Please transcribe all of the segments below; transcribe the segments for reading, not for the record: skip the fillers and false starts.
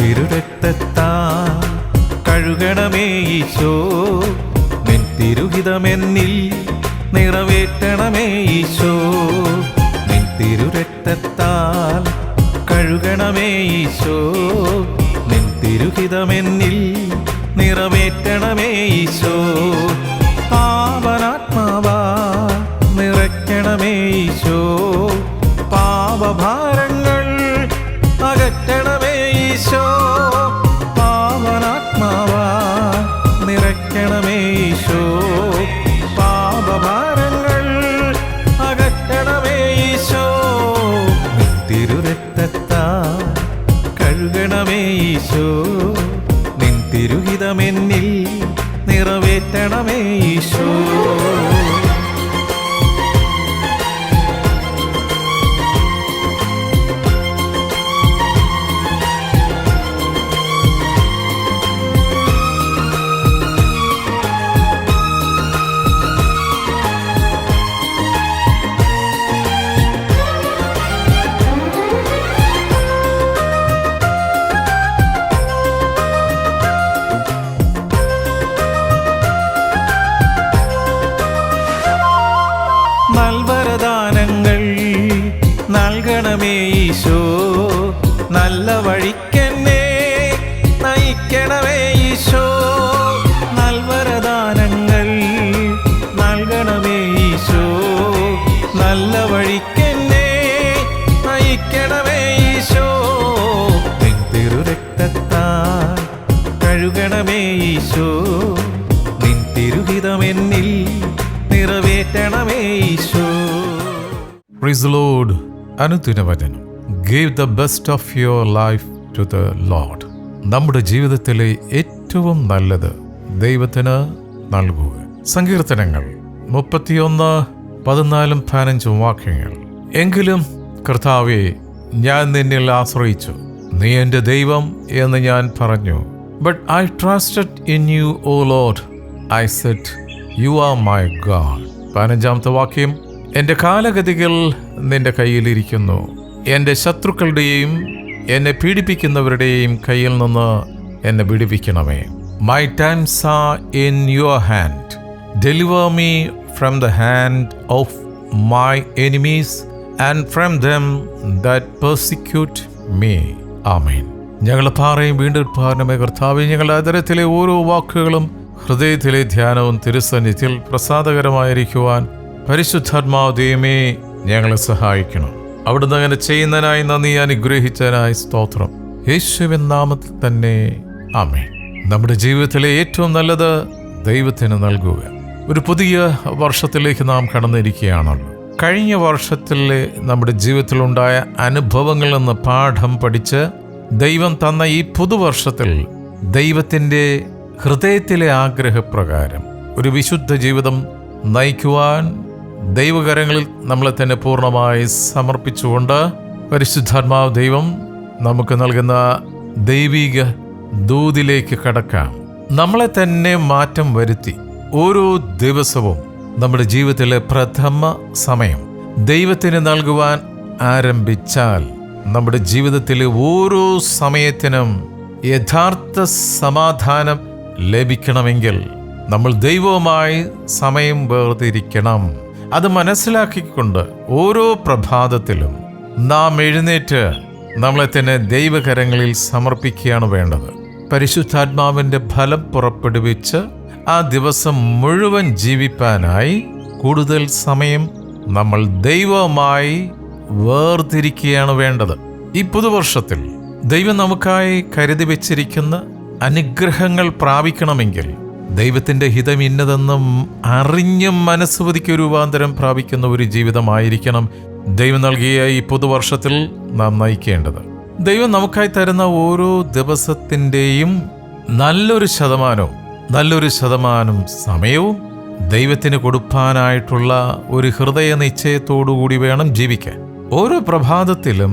തിരുരക്തത്താൽ കഴുകണമേ ഈശോ, നിൻ തിരുഹിതമെന്നിൽ നിറവേറ്റണമേ ഈശോ. നിൻ തിരുരക്തത്താൽ കഴുകണമേ ഈശോ, നിൻ തിരുഹിതമെന്നിൽ നിറവേറ്റണമേ ഈശോ. പാവനാത്മാവാ നിറയ്ക്കണമേ ഈശോ, പാപഭാരങ്ങൾ അകറ്റണമേ ഈശോ. പാവനാത്മാവാ നിറയ്ക്കണമേ ഈശോ, പാപഭാരങ്ങൾ അകറ്റണമേ ഈശോ. നിൻ തിരുരക്തത്താൽ കഴുകണമേ ഈശോ, നിൻ തിരുഹിതമെന്നിൽ നിറവേറ്റണമേ ഈശോ. നൽവരദാനങ്ങൾ നൽകണമേ ഈശോ, നല്ല വഴിക്കെന്നെ നയിക്കണമേ ഈശോ. നൽവരദാനങ്ങൾ നൽകണമേ ഈശോ, നല്ല വഴിക്കെന്നെ നയിക്കണമേ ഈശോ. നിൻ തിരുരക്തത്താൽ കഴുകണമേ ഈശോ, നിൻ തിരുഹിതമെന്നിൽ നിറവേറ്റണമേ ഈശോ. Praise the Lord. അനുദിന വചനം. Give the best of your life to the Lord. നമ്മുടെ ജീവിതത്തിലെ ഏറ്റവും നല്ലത് ദൈവത്തിന് നൽകുക. സങ്കീർത്തനങ്ങൾ 31:14-15 വാക്യങ്ങൾ. എങ്കിലും കർത്താവേ, ഞാൻ നിന്നിൽ ആശ്രയിച്ചു, നീ എൻ്റെ ദൈവം എന്ന് ഞാൻ പറഞ്ഞു. But I trusted in you, O Lord. I said, You are my God. 15 വാക്യം. എൻ്റെ കാലഗതികൾ നിന്റെ കയ്യിലിരിക്കുന്നു, എൻ്റെ ശത്രുക്കളുടെയും എന്നെ പീഡിപ്പിക്കുന്നവരുടെയും കയ്യിൽ നിന്ന് എന്നെ വിടുവിക്കണമേ. My times are in your hand. Deliver me from the hand of my enemies and from them that persecute me. Amen. ഞങ്ങളുടെ പാറയും വീണ്ടെടുപ്പാനുമേ കർത്താവേ, ഞങ്ങളുടെ അതരത്തിലെ ഓരോ വാക്കുകളും ഹൃദയത്തിലെ ധ്യാനവും തിരുസന്നിധിയിൽ പ്രസാദകരമായിരിക്കുവാൻ പരിശുദ്ധാത്മാവ് ദൈവമേ ഞങ്ങളെ സഹായിക്കണം. അവിടുന്ന് അങ്ങനെ ചെയ്യുന്നതിനായി നന്ദി, അനുഗ്രഹിച്ചതിനായി സ്തോത്രം. യേശുവിൻ നാമത്തിൽ തന്നെ ആമേൻ. നമ്മുടെ ജീവിതത്തിലെ ഏറ്റവും നല്ലത് ദൈവത്തിന് നൽകുക. ഒരു പുതിയ വർഷത്തിലേക്ക് നാം കടന്നിരിക്കുകയാണല്ലോ. കഴിഞ്ഞ വർഷത്തിലെ നമ്മുടെ ജീവിതത്തിലുണ്ടായ അനുഭവങ്ങളിൽ നിന്ന് പാഠം പഠിച്ച് ദൈവം തന്ന ഈ പുതുവർഷത്തിൽ ദൈവത്തിൻ്റെ ഹൃദയത്തിലെ ആഗ്രഹപ്രകാരം ഒരു വിശുദ്ധ ജീവിതം നയിക്കുവാൻ ദൈവകരങ്ങളിൽ നമ്മളെ തന്നെ പൂർണ്ണമായി സമർപ്പിച്ചുകൊണ്ട് പരിശുദ്ധാത്മാവ് ദൈവം നമുക്ക് നൽകുന്ന ദൈവിക ദൂതിലേക്ക് കടക്കാം. നമ്മളെ തന്നെ മാറ്റം വരുത്തി ഓരോ ദിവസവും നമ്മുടെ ജീവിതത്തിലെ പ്രഥമ സമയം ദൈവത്തിന് നൽകുവാൻ ആരംഭിച്ചാൽ നമ്മുടെ ജീവിതത്തിലെ ഓരോ സമയത്തിനും യഥാർത്ഥ സമാധാനം ലഭിക്കണമെങ്കിൽ നമ്മൾ ദൈവവുമായി സമയം വേർതിരിക്കണം. അത് മനസ്സിലാക്കിക്കൊണ്ട് ഓരോ പ്രഭാതത്തിലും നാം എഴുന്നേറ്റ് നമ്മളെ തന്നെ ദൈവകരങ്ങളിൽ സമർപ്പിക്കുകയാണ് വേണ്ടത്. പരിശുദ്ധാത്മാവിൻ്റെ ഫലം പുറപ്പെടുവിച്ച് ആ ദിവസം മുഴുവൻ ജീവിപ്പാനായി കൂടുതൽ സമയം നമ്മൾ ദൈവവുമായി വേർതിരിക്കുകയാണ് വേണ്ടത്. ഈ പുതുവർഷത്തിൽ ദൈവം നമുക്കായി കരുതി വെച്ചിരിക്കുന്ന അനുഗ്രഹങ്ങൾ പ്രാപിക്കണമെങ്കിൽ ദൈവത്തിൻ്റെ ഹിതം ഇന്നതെന്നും അറിഞ്ഞും മനസ്സുപതിക്ക് രൂപാന്തരം പ്രാപിക്കുന്ന ഒരു ജീവിതമായിരിക്കണം ദൈവം നൽകിയ ഈ പുതുവർഷത്തിൽ നാം നയിക്കേണ്ടത്. ദൈവം നമുക്കായി തരുന്ന ഓരോ ദിവസത്തിൻ്റെയും നല്ലൊരു ശതമാനം സമയവും ദൈവത്തിന് കൊടുക്കാനായിട്ടുള്ള ഒരു ഹൃദയ നിശ്ചയത്തോടുകൂടി വേണം ജീവിക്കാൻ. ഓരോ പ്രഭാതത്തിലും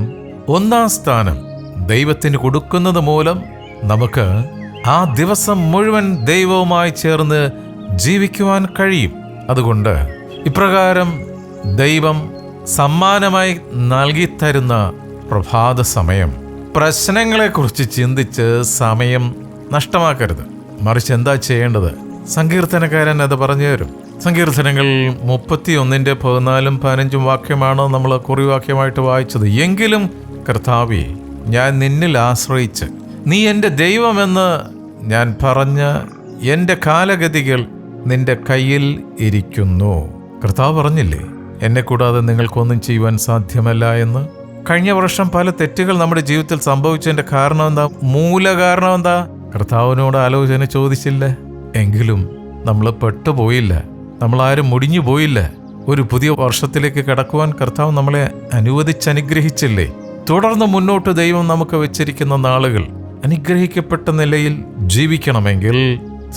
ഒന്നാം സ്ഥാനം ദൈവത്തിന് കൊടുക്കുന്നത് മൂലം നമുക്ക് ആ ദിവസം മുഴുവൻ ദൈവവുമായി ചേർന്ന് ജീവിക്കുവാൻ കഴിയും. അതുകൊണ്ട് ഇപ്രകാരം ദൈവം സമ്മാനമായി നൽകിത്തരുന്ന പ്രഭാത സമയം പ്രശ്നങ്ങളെക്കുറിച്ച് ചിന്തിച്ച് സമയം നഷ്ടമാക്കരുത്. മറിച്ച് എന്താ ചെയ്യേണ്ടത്? സങ്കീർത്തനക്കാരൻ അത് പറഞ്ഞു തരും. സങ്കീർത്തനങ്ങൾ 31:14-15 വാക്യമാണ് നമ്മൾ കുറിവാക്യമായിട്ട് വായിച്ചത്. എങ്കിലും കർത്താവേ, ഞാൻ നിന്നിൽ ആശ്രയിച്ച് നീ എൻ്റെ ദൈവമെന്ന് ഞാൻ പറഞ്ഞ എൻ്റെ കാലഗതികൾ നിന്റെ കയ്യിൽ ഇരിക്കുന്നു. കർത്താവ് പറഞ്ഞില്ലേ, എന്നെ കൂടാതെ നിങ്ങൾക്കൊന്നും ചെയ്യുവാൻ സാധ്യമല്ല എന്ന്. കഴിഞ്ഞ വർഷം പല തെറ്റുകൾ നമ്മുടെ ജീവിതത്തിൽ സംഭവിച്ചതിൻ്റെ കാരണം എന്താ? മൂലകാരണം എന്താ? കർത്താവിനോട് ആലോചന ചോദിച്ചില്ല. എങ്കിലും നമ്മൾ പെട്ടുപോയില്ല, നമ്മളാരും മുടിഞ്ഞു പോയില്ല. ഒരു പുതിയ വർഷത്തിലേക്ക് കടക്കുവാൻ കർത്താവ് നമ്മളെ അനുഗ്രഹിച്ചില്ലേ? തുടർന്ന് മുന്നോട്ട് ദൈവം നമുക്ക് വെച്ചിരിക്കുന്ന നാളുകൾ അനുഗ്രഹിക്കപ്പെട്ട നിലയിൽ ജീവിക്കണമെങ്കിൽ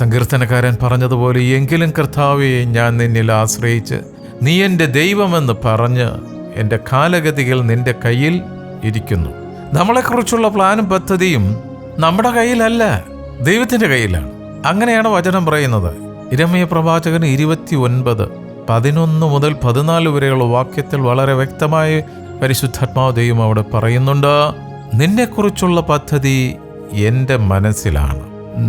സങ്കീർത്തനക്കാരൻ പറഞ്ഞതുപോലെ, എങ്കിലും കർത്താവേ, ഞാൻ നിന്നിൽ ആശ്രയിച്ച് നീ എൻ്റെ ദൈവമെന്ന് പറഞ്ഞ് എൻ്റെ കാലഗതികൾ നിന്റെ കയ്യിൽ ഇരിക്കുന്നു. നമ്മളെക്കുറിച്ചുള്ള പ്ലാനും പദ്ധതിയും നമ്മുടെ കയ്യിലല്ല, ദൈവത്തിൻ്റെ കയ്യിലാണ്. അങ്ങനെയാണ് വചനം പറയുന്നത്. യിരെമ്യാ പ്രവാചകൻ 29:11-14 വരെയുള്ള വാക്യത്തിൽ വളരെ വ്യക്തമായി പരിശുദ്ധാത്മാവ് ദൈവം അവിടെ പറയുന്നുണ്ട്, നിന്നെക്കുറിച്ചുള്ള പദ്ധതി എൻ്റെ മനസ്സിലാണ്.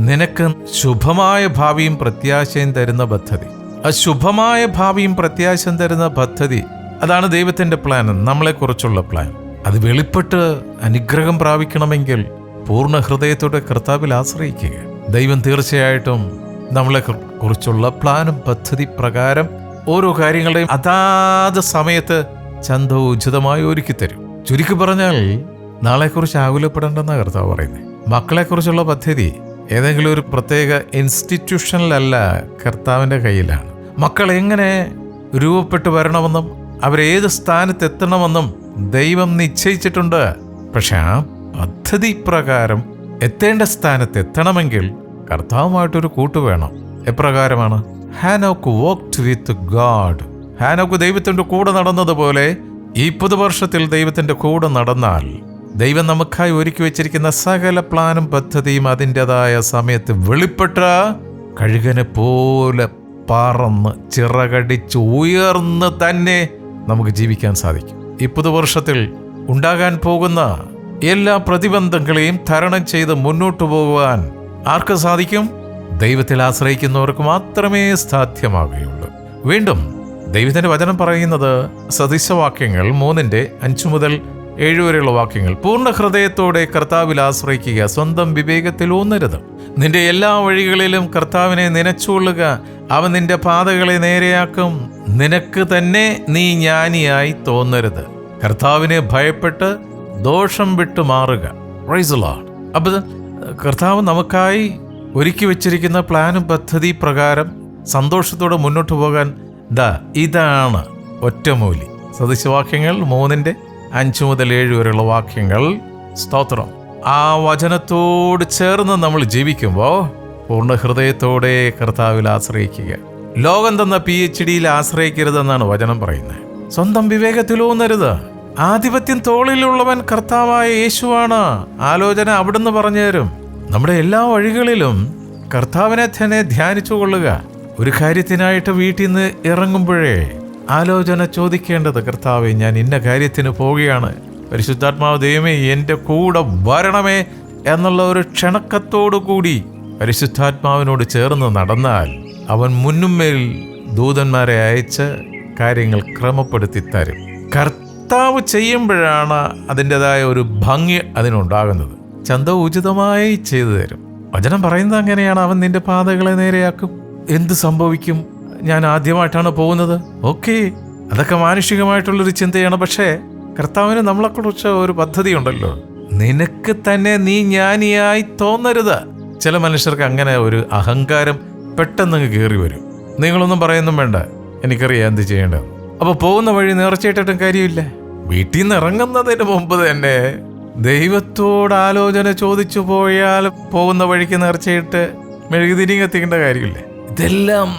നിനക്ക് ശുഭമായ ഭാവിയും പ്രത്യാശയും തരുന്ന പദ്ധതി. അശുഭമായ ഭാവിയും പ്രത്യാശയും തരുന്ന പദ്ധതി, അതാണ് ദൈവത്തിൻ്റെ പ്ലാൻ, നമ്മളെക്കുറിച്ചുള്ള പ്ലാൻ. അത് വെളിപ്പെട്ട് അനുഗ്രഹം പ്രാപിക്കണമെങ്കിൽ പൂർണ്ണ ഹൃദയത്തോടെ കർത്താവിൽ ആശ്രയിക്കുക. ദൈവം തീർച്ചയായിട്ടും നമ്മളെ കുറിച്ചുള്ള പ്ലാനും പദ്ധതി പ്രകാരം ഓരോ കാര്യങ്ങളെയും അതാത് സമയത്ത് ചന്തോചിതമായി ഒരുക്കിത്തരും. ചുരുക്കി പറഞ്ഞാൽ നാളെക്കുറിച്ച് ആകുലപ്പെടേണ്ടെന്നാണ് കർത്താവ് പറയുന്നത്. മക്കളെക്കുറിച്ചുള്ള പദ്ധതി ഏതെങ്കിലും ഒരു പ്രത്യേക ഇൻസ്റ്റിറ്റ്യൂഷനിലല്ല, കർത്താവിൻ്റെ കയ്യിലാണ്. മക്കൾ എങ്ങനെ രൂപപ്പെട്ടു വരണമെന്നും അവരേത് സ്ഥാനത്തെത്തണമെന്നും ദൈവം നിശ്ചയിച്ചിട്ടുണ്ട്. പക്ഷെ ആ പദ്ധതി പ്രകാരം എത്തേണ്ട സ്ഥാനത്ത് എത്തണമെങ്കിൽ കർത്താവുമായിട്ടൊരു കൂട്ട് വേണം. എപ്രകാരമാണ്? ഹാനോക്ക് വാക്ക്ഡ് വിത്ത് ഗാഡ്. ഹാനോക്ക് ദൈവത്തിൻ്റെ കൂടെ നടന്നതുപോലെ ഈ പുതുവർഷത്തിൽ ദൈവത്തിൻ്റെ കൂടെ നടന്നാൽ ദൈവം നമുക്കായി ഒരുക്കി വെച്ചിരിക്കുന്ന സകല പ്ലാനും പദ്ധതിയും അതിൻ്റെതായ സമയത്ത് വെളിപ്പെട്ട കഴുകനെ പോലെ പറന്ന് ചിറകടിച്ച് ഉയർന്ന് തന്നെ നമുക്ക് ജീവിക്കാൻ സാധിക്കും. ഈ പുതുവർഷത്തിൽ ഉണ്ടാകാൻ പോകുന്ന എല്ലാ പ്രതിബന്ധങ്ങളെയും തരണം ചെയ്ത് മുന്നോട്ടു പോകുവാൻ ആർക്ക് സാധിക്കും? ദൈവത്തിൽ ആശ്രയിക്കുന്നവർക്ക് മാത്രമേ സാധ്യമാകുകയുള്ളൂ. വീണ്ടും ദൈവത്തിൻ്റെ വചനം പറയുന്നത് സദൃശവാക്യങ്ങൾ 3:5-7 വരെയുള്ള വാക്യങ്ങൾ, പൂർണ്ണ ഹൃദയത്തോടെ കർത്താവിൽ ആശ്രയിക്കുക, സ്വന്തം വിവേകത്തിൽ ഊന്നരുത്. നിന്റെ എല്ലാ വഴികളിലും കർത്താവിനെ നനച്ചുകൊള്ളുക, അവൻ നിന്റെ പാതകളെ നേരെയാക്കും. നിനക്ക് തന്നെ നീ ജ്ഞാനിയായി തോന്നരുത്. കർത്താവിനെ ഭയപ്പെട്ട് ദോഷം വിട്ടു മാറുക. Praise the Lord. അപ്പോൾ കർത്താവ് നമുക്കായി ഒരുക്കി വെച്ചിരിക്കുന്ന പ്ലാനും പദ്ധതി പ്രകാരം സന്തോഷത്തോടെ മുന്നോട്ട് പോകാൻ ഇതാണ് ഒറ്റമൂലി. സദൃശവാക്യങ്ങൾ 3:5-7 വരെയുള്ള വാക്യങ്ങൾ. സ്തോത്രം. ആ വചനത്തോട് ചേർന്ന് നമ്മൾ ജീവിക്കുമ്പോൾ പൂർണ്ണ ഹൃദയത്തോടെ കർത്താവിൽ ആശ്രയിക്കുക. ലോകം തന്ന PhDയിൽ ആശ്രയിക്കരുതെന്നാണ് വചനം പറയുന്നത്. സ്വന്തം വിവേകത്തിലൂന്നരുത്. ആധിപത്യം തോളിലുള്ളവൻ കർത്താവായ യേശുവാണ്. ആലോചന അവിടുന്ന് പറഞ്ഞു തരും. നമ്മുടെ എല്ലാ വഴികളിലും കർത്താവിനെ തന്നെ ധ്യാനിച്ചു കൊള്ളുക. ഒരു കാര്യത്തിനായിട്ട് വീട്ടിൽ നിന്ന് ഇറങ്ങുമ്പോഴേ ആലോചന ചോദിക്കേണ്ടത്, കർത്താവേ, ഞാൻ ഇന്ന കാര്യത്തിന് പോവുകയാണ്, പരിശുദ്ധാത്മാവ് ദൈവമേ എൻ്റെ കൂടെ വരണമേ എന്നുള്ള ഒരു ക്ഷണക്കത്തോടു കൂടി പരിശുദ്ധാത്മാവിനോട് ചേർന്ന് നടന്നാൽ അവൻ മുന്നുമേൽ ദൂതന്മാരെ അയച്ച് കാര്യങ്ങൾ ക്രമപ്പെടുത്തി തരും. കർത്താവ് ചെയ്യുമ്പോഴാണ് അതിൻ്റെതായ ഒരു ഭംഗി അതിനുണ്ടാകുന്നത്. ഉചിതമായി ചെയ്തു തരും. വചനം പറയുന്നത് അങ്ങനെയാണ്. അവൻ നിന്റെ പാതകളെ നേരെയാക്കും. എന്ത് സംഭവിക്കും? ഞാൻ ആദ്യമായിട്ടാണ് പോകുന്നത്. ഓക്കെ, അതൊക്കെ മാനുഷികമായിട്ടുള്ളൊരു ചിന്തയാണ്. പക്ഷേ കർത്താവിന് നമ്മളെക്കുറിച്ച് ഒരു പദ്ധതി ഉണ്ടല്ലോ. നിനക്ക് തന്നെ നീ ജ്ഞാനിയായി തോന്നരുത്. ചില മനുഷ്യർക്ക് അങ്ങനെ ഒരു അഹങ്കാരം പെട്ടെന്ന് കയറി വരും. നിങ്ങളൊന്നും പറയുന്നും വേണ്ട, എനിക്കറിയാം എന്ത് ചെയ്യേണ്ടത്. അപ്പോൾ പോകുന്ന വഴി നേർച്ചയിട്ടിട്ടും കാര്യമില്ല. വീട്ടിൽ നിന്ന് ഇറങ്ങുന്നതിന് മുമ്പ് തന്നെ ദൈവത്തോട് ആലോചന ചോദിച്ചു പോയാൽ പോകുന്ന വഴിക്ക് നേർച്ചയിട്ട് മെഴുകുതിരി കത്തിക്കേണ്ട കാര്യമില്ല. ഇതെല്ലാം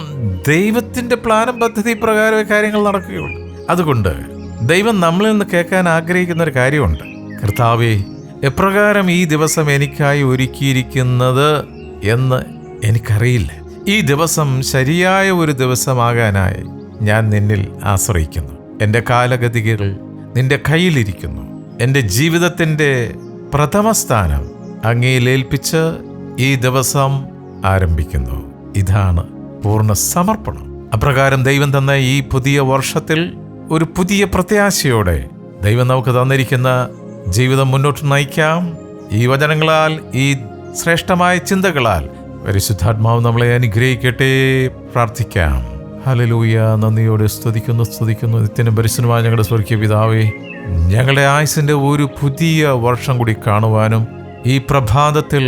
ദൈവത്തിൻ്റെ പ്ലാനും പദ്ധതി പ്രകാരമേ കാര്യങ്ങൾ നടക്കുകയുള്ളൂ. അതുകൊണ്ട് ദൈവം നമ്മളിൽ നിന്ന് കേൾക്കാൻ ആഗ്രഹിക്കുന്ന ഒരു കാര്യമുണ്ട്. കർത്താവേ, എപ്രകാരം ഈ ദിവസം എനിക്കായി ഒരുക്കിയിരിക്കുന്നത് എന്ന് എനിക്കറിയില്ല. ഈ ദിവസം ശരിയായ ഒരു ദിവസമാകാനായി ഞാൻ നിന്നിൽ ആശ്രയിക്കുന്നു. എൻ്റെ കാലഗതികൾ നിന്റെ കയ്യിലിരിക്കുന്നു. എൻ്റെ ജീവിതത്തിൻ്റെ പ്രഥമ സ്ഥാനം അങ്ങയിൽ ഏൽപ്പിച്ച് ഈ ദിവസം ആരംഭിക്കുന്നു. ഇതാണ് പൂർണ്ണ സമർപ്പണം. അപ്രകാരം ദൈവം തന്ന ഈ പുതിയ വർഷത്തിൽ ഒരു പുതിയ പ്രത്യാശയോടെ ദൈവം നമുക്ക് തന്നിരിക്കുന്ന ജീവിതം മുന്നോട്ട് നയിക്കാം. ഈ വചനങ്ങളാൽ, ഈ ശ്രേഷ്ഠമായ ചിന്തകളാൽ പരിശുദ്ധാത്മാവ് നമ്മളെ അനുഗ്രഹിക്കട്ടെ. പ്രാർത്ഥിക്കാം. ഹല്ലേലൂയ. നന്ദിയോടെ സ്തുതിക്കുന്നു. നിത്യനും പരിശുദ്ധമായ ഞങ്ങളുടെ സ്വർഗീയ പിതാവേ, ഞങ്ങളുടെ ആയുസിന്റെ ഒരു പുതിയ വർഷം കൂടി കാണുവാനും ഈ പ്രഭാതത്തിൽ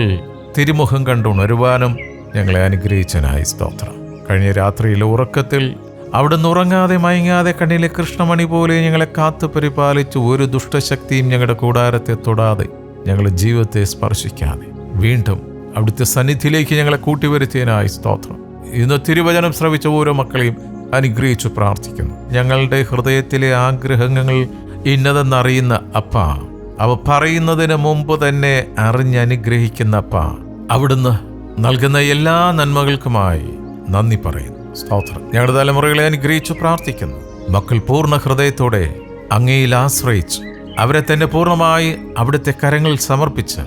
തിരുമുഖം കണ്ടുണരുവാനും ഞങ്ങളെ അനുഗ്രഹിച്ചനായി സ്തോത്രം. കഴിഞ്ഞ രാത്രിയിലെ ഉറക്കത്തിൽ അവിടുന്ന് ഉറങ്ങാതെ മയങ്ങാതെ കണ്ണിലെ കൃഷ്ണമണി പോലെ ഞങ്ങളെ കാത്തു പരിപാലിച്ച് ഒരു ദുഷ്ടശക്തിയും ഞങ്ങളുടെ കൂടാരത്തെ തൊടാതെ, ഞങ്ങളുടെ ജീവിതത്തെ സ്പർശിക്കാതെ വീണ്ടും അവിടുത്തെ സന്നിധിയിലേക്ക് ഞങ്ങളെ കൂട്ടിവരുത്തിയതിനായി സ്തോത്രം. ഇന്ന് തിരുവചനം ശ്രവിച്ച ഓരോ മക്കളെയും അനുഗ്രഹിച്ചു പ്രാർത്ഥിക്കുന്നു. ഞങ്ങളുടെ ഹൃദയത്തിലെ ആഗ്രഹങ്ങൾ ഇന്നതെന്നറിയുന്ന അപ്പ, അവ പറയുന്നതിന് മുമ്പ് തന്നെ അറിഞ്ഞനുഗ്രഹിക്കുന്ന അപ്പ, അവിടുന്ന് നൽകുന്ന എല്ലാ നന്മകൾക്കുമായി നന്ദി പറയുന്നു. സ്തോത്രം. ഞങ്ങളുടെ തലമുറകളെ അനുഗ്രഹിച്ചു പ്രാർത്ഥിക്കുന്നു. മക്കൾ പൂർണ്ണ ഹൃദയത്തോടെ അങ്ങയിൽ ആശ്രയിച്ച് അവരെ തന്നെ പൂർണ്ണമായി അവിടുത്തെ കരങ്ങളിൽ സമർപ്പിച്ച്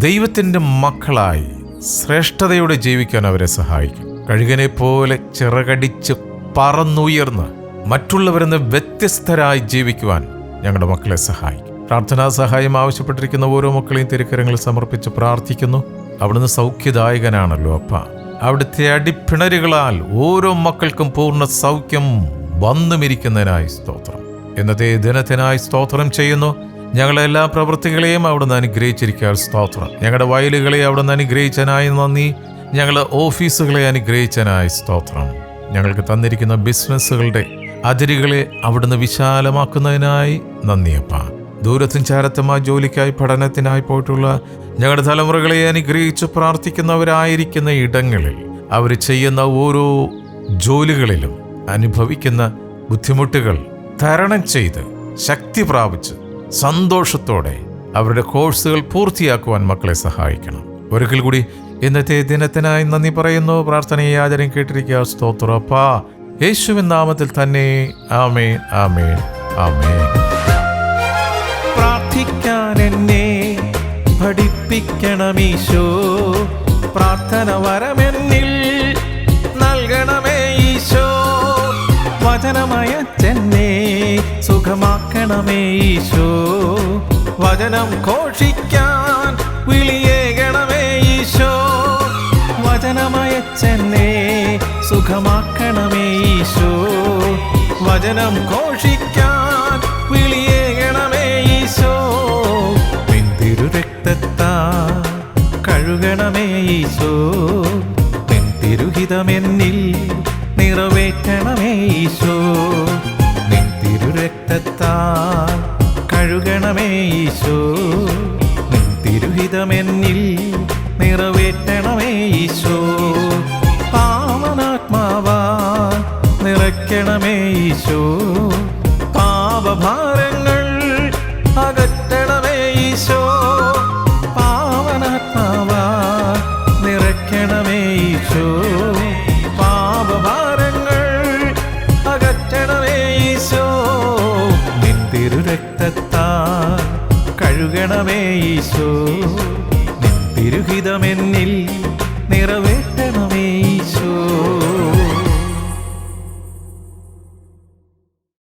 ദൈവത്തിൻ്റെ മക്കളായി ശ്രേഷ്ഠതയോടെ ജീവിക്കാൻ അവരെ സഹായിക്കും. കഴുകനെ പോലെ ചിറകടിച്ച് പറന്നുയർന്ന് മറ്റുള്ളവരെന്ന് വ്യത്യസ്തരായി ജീവിക്കുവാൻ ഞങ്ങളുടെ മക്കളെ സഹായിക്കും. പ്രാർത്ഥനാ സഹായം ആവശ്യപ്പെട്ടിരിക്കുന്ന ഓരോ മക്കളെയും തിരുക്കരങ്ങളിൽ സമർപ്പിച്ച് പ്രാർത്ഥിക്കുന്നു. അവിടുന്ന് സൗഖ്യദായകനാണല്ലോ അപ്പ. അവിടുത്തെ അടിപ്പിണരുകളാൽ ഓരോ മക്കൾക്കും പൂർണ്ണ സൗഖ്യം വന്നുമിരിക്കുന്നതിനായി സ്തോത്രം. ഇന്നത്തെ ദിനത്തിനായി സ്തോത്രം ചെയ്യുന്നു. ഞങ്ങളുടെ എല്ലാ പ്രവൃത്തികളെയും അവിടുന്ന് അനുഗ്രഹിച്ചിരിക്കാൻ സ്തോത്രം. ഞങ്ങളുടെ വയലുകളെ അവിടുന്ന് അനുഗ്രഹിച്ചതിനായി നന്ദി. ഞങ്ങളുടെ ഓഫീസുകളെ അനുഗ്രഹിച്ചതിനായി സ്തോത്രം. ഞങ്ങൾക്ക് തന്നിരിക്കുന്ന ബിസിനസ്സുകളുടെ അതിരുകളെ അവിടുന്ന് വിശാലമാക്കുന്നതിനായി നന്ദിയപ്പ. ദൂരത്തും ചാരത്തുമായി ജോലിക്കായി പഠനത്തിനായി പോയിട്ടുള്ള ഞങ്ങളുടെ തലമുറകളെ അനുഗ്രഹിച്ച് പ്രാർത്ഥിക്കുന്നവരായിരിക്കുന്ന ഇടങ്ങളിൽ അവർ ചെയ്യുന്ന ഓരോ ജോലികളിലും അനുഭവിക്കുന്ന ബുദ്ധിമുട്ടുകൾ തരണം ചെയ്ത് ശക്തി പ്രാപിച്ച് സന്തോഷത്തോടെ അവരുടെ കോഴ്സുകൾ പൂർത്തിയാക്കുവാൻ മക്കളെ സഹായിക്കണം. ഒരിക്കൽ കൂടി ഇന്നത്തെ ദിനത്തിനായി നന്ദി പറയുന്നു. പ്രാർത്ഥനയെ യാചനയും കേട്ടിരിക്കുക. സ്തോത്രപ്പാ, യേശുവിൻ നാമത്തിൽ തന്നെ. ആമേൻ, ആമേൻ, ആമേൻ. പ്രാർത്ഥിക്കാൻ എന്നെ പഠിപ്പിക്കണമീശോ, പ്രാർത്ഥന വരമെന്നിൽ നൽകണമേ ഈശോ. വചനമയച്ചെന്നെ സുഖമാക്കണമേ ഈശോ, വചനം ഘോഷിക്കാൻ വിളിയേകണമേ ഈശോ. വചനമയച്ചെന്നെ സുഖമാക്കണമേ ഈശോ, വചനം ഘോഷിക്കാൻ വിളിയേകണമേ ഈശോ. നിൻ തിരുരക്തത്താൽ കഴുകണമേ ഈശോ, നിൻ തിരുഹിതമെന്നിൽ നിറവേറ്റണമേ ഈശോ. നിൻ തിരുരക്തത്താൽ കഴുകണമേ ഈശോ, നിൻ തിരുഹിതമെന്നിൽ നിറവേറ്റണമേ ഈശോ. പാവനാത്മാവാ നിറയ്ക്കണമേ ഈശോ, പാപഭാരങ്ങൾ അകറ്റണമേ ഈശോ. പാവനാത്മാവാ നിറയ്ക്കണമേ ഈശോ, പാപഭാരങ്ങൾ അകറ്റണമേ ഈശോ. നിൻ തിരുരക്തത്താൽ കഴുകണമേ ഈശോ, നിൻ തിരുഹിതമെന്നിൽ